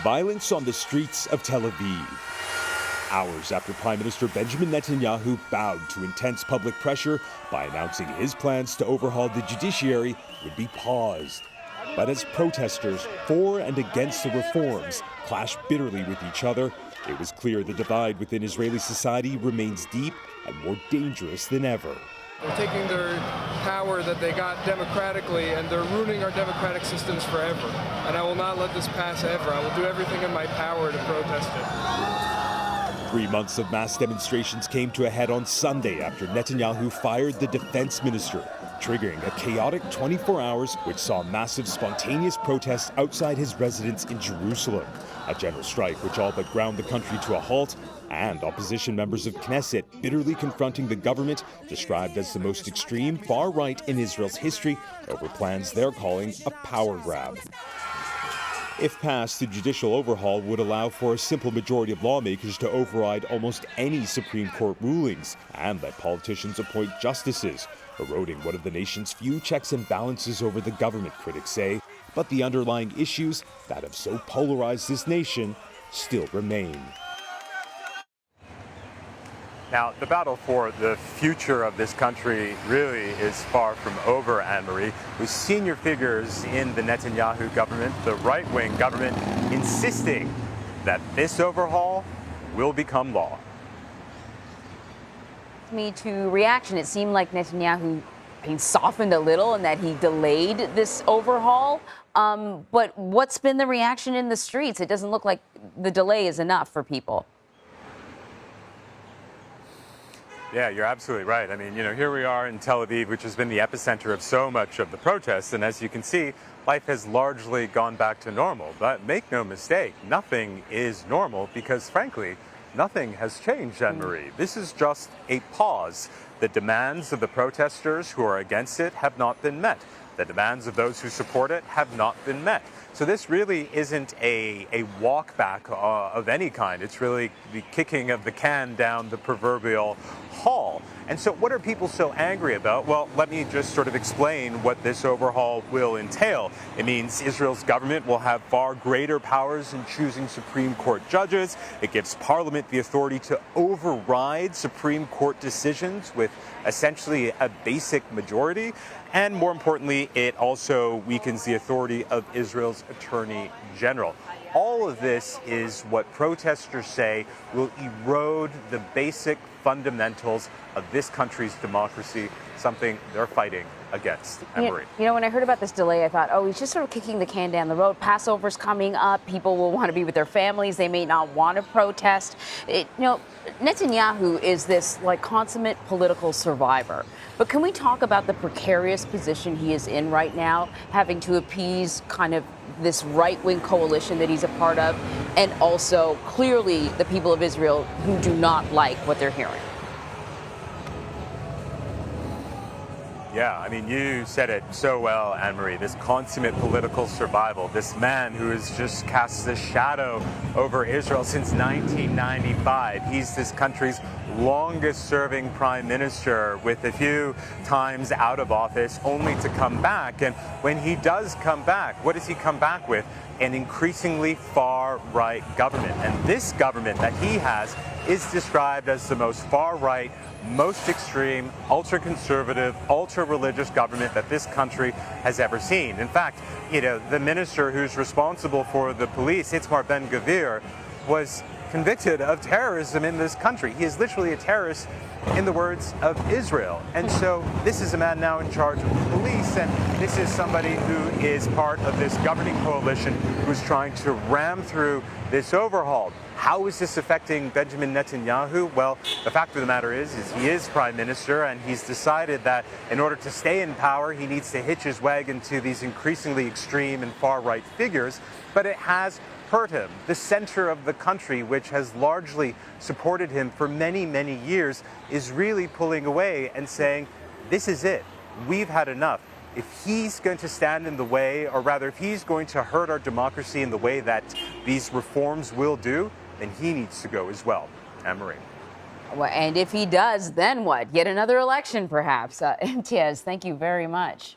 Violence on the streets of Tel Aviv. Hours after Prime Minister Benjamin Netanyahu bowed to intense public pressure by announcing his plans to overhaul the judiciary would be paused. But as protesters for and against the reforms clashed bitterly with each other, it was clear the divide within Israeli society remains deep and more dangerous than ever. They're taking their power that they got democratically and they're ruining our democratic systems forever. And I will not let this pass ever. I will do everything in my power to protest it. 3 months of mass demonstrations came to a head on Sunday after Netanyahu fired the defense minister, triggering a chaotic 24 hours which saw massive spontaneous protests outside his residence in Jerusalem, a general strike which all but ground the country to a halt, and opposition members of Knesset bitterly confronting the government, described as the most extreme far-right in Israel's history, over plans they're calling a power grab. If passed, the judicial overhaul would allow for a simple majority of lawmakers to override almost any Supreme Court rulings and let politicians appoint justices, eroding one of the nation's few checks and balances over the government, critics say. But the underlying issues that have so polarized this nation still remain. Now, the battle for the future of this country really is far from over, Anne-Marie, with senior figures in the Netanyahu government, the right-wing government, insisting that this overhaul will become law. Me to reaction, it seemed like Netanyahu softened a little and that he delayed this overhaul. But what's been the reaction in the streets? It doesn't look like the delay is enough for people. Yeah, you're absolutely right. I mean, here we are in Tel Aviv, which has been the epicenter of so much of the protests. And as you can see, life has largely gone back to normal. But make no mistake, nothing is normal because, frankly, nothing has changed, Anne-Marie. This is just a pause. The demands of the protesters who are against it have not been met. The demands of those who support it have not been met. So this really isn't a walk back of any kind. It's really the kicking of the can down the proverbial hall. And so what are people so angry about? Well, let me just sort of explain what this overhaul will entail. It means Israel's government will have far greater powers in choosing Supreme Court judges. It gives Parliament the authority to override Supreme Court decisions with essentially a basic majority. And more importantly, it also weakens the authority of Israel's Attorney General. All of this is what protesters say will erode the basic fundamentals of this country's democracy, something they're fighting against. Anne-Marie. When I heard about this delay, I thought, he's just sort of kicking the can down the road. Passover's coming up. People will want to be with their families. They may not want to protest. Netanyahu is this consummate political survivor. But can we talk about the precarious position he is in right now, having to appease kind of this right-wing coalition that he's a part of, and also clearly the people of Israel who do not like what they're hearing? Yeah, I mean, you said it so well, Anne-Marie, this consummate political survival, this man who has just cast this shadow over Israel since 1995. He's this country's longest-serving prime minister with a few times out of office only to come back. And when he does come back, what does he come back with? An increasingly far-right government. And this government that he has is described as the most far-right, most extreme, ultra-conservative, ultra-religious government that this country has ever seen. In fact, the minister who's responsible for the police, Itamar Ben-Gvir, was convicted of terrorism in this country. He is literally a terrorist in the words of Israel. And so this is a man now in charge of the police, and this is somebody who is part of this governing coalition who's trying to ram through this overhaul. How is this affecting Benjamin Netanyahu? Well, the fact of the matter is he is prime minister, and he's decided that in order to stay in power, he needs to hitch his wagon to these increasingly extreme and far-right figures. But it has hurt him. The center of the country, which has largely supported him for many, many years, is really pulling away and saying, this is it. We've had enough. If he's going to stand in the way, or rather, if he's going to hurt our democracy in the way that these reforms will do, then he needs to go as well. Anne-Marie. Well, and if he does, then what? Yet another election, perhaps. Imtiaz, thank you very much.